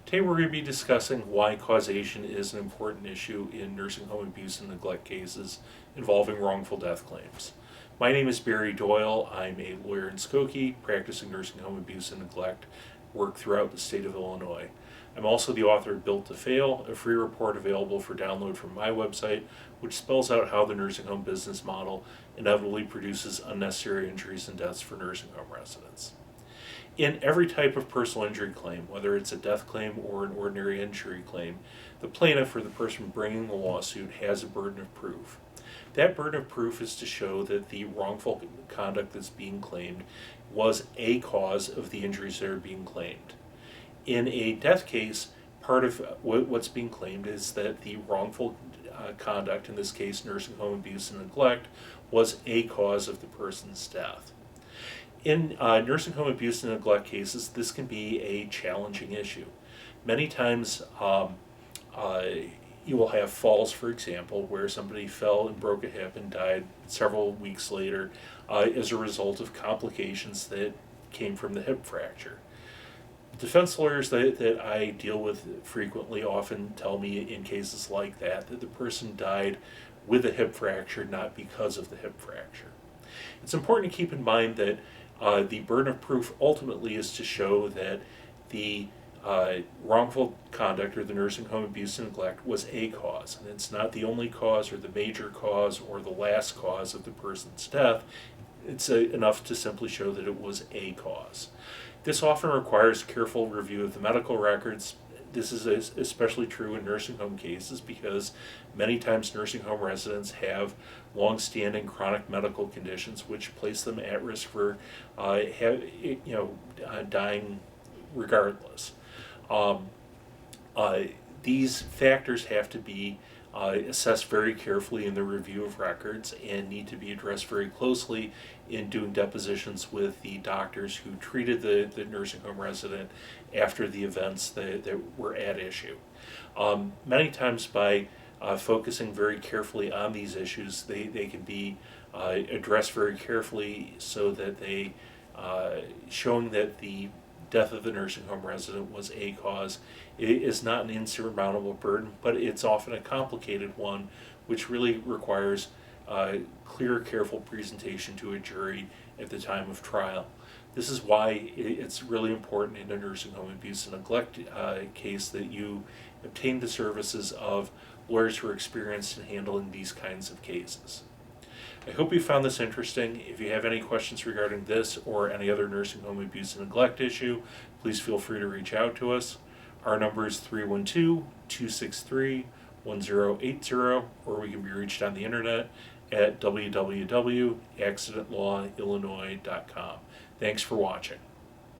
Today we're going to be discussing why causation is an important issue in nursing home abuse and neglect cases involving wrongful death claims. My name is Barry Doyle. I'm a lawyer in Skokie, practicing nursing home abuse and neglect work throughout the state of Illinois. I'm also the author of Built to Fail, a free report available for download from my website, which spells out how the nursing home business model inevitably produces unnecessary injuries and deaths for nursing home residents. In every type of personal injury claim, whether it's a death claim or an ordinary injury claim, the plaintiff or the person bringing the lawsuit has a burden of proof. That burden of proof is to show that the wrongful conduct that's being claimed was a cause of the injuries that are being claimed. In a death case, part of what's being claimed is that the wrongful conduct, in this case nursing home abuse and neglect, was a cause of the person's death. In nursing home abuse and neglect cases, this can be a challenging issue. Many times you will have falls, for example, where somebody fell and broke a hip and died several weeks later as a result of complications that came from the hip fracture. Defense lawyers that I deal with frequently often tell me in cases like that the person died with a hip fracture, not because of the hip fracture. It's important to keep in mind that the burden of proof ultimately is to show that the wrongful conduct or the nursing home abuse and neglect was a cause, and it's not the only cause or the major cause or the last cause of the person's death. It's enough to simply show that it was a cause. This often requires careful review of the medical records. This is especially true in nursing home cases because many times nursing home residents have long-standing chronic medical conditions which place them at risk for dying regardless. These factors have to be assessed very carefully in the review of records and need to be addressed very closely in doing depositions with the doctors who treated the nursing home resident after the events that were at issue. Many times by focusing very carefully on these issues, they can be addressed very carefully so that they showing that the death of the nursing home resident was a cause. It is not an insurmountable burden, but it's often a complicated one, which really requires clear, careful presentation to a jury at the time of trial. This is why it's really important in a nursing home abuse and neglect case that you obtain the services of lawyers who are experienced in handling these kinds of cases. I hope you found this interesting. If you have any questions regarding this or any other nursing home abuse and neglect issue, please feel free to reach out to us. Our number is 312-263-1080, or we can be reached on the internet at www.accidentlawillinois.com. Thanks for watching.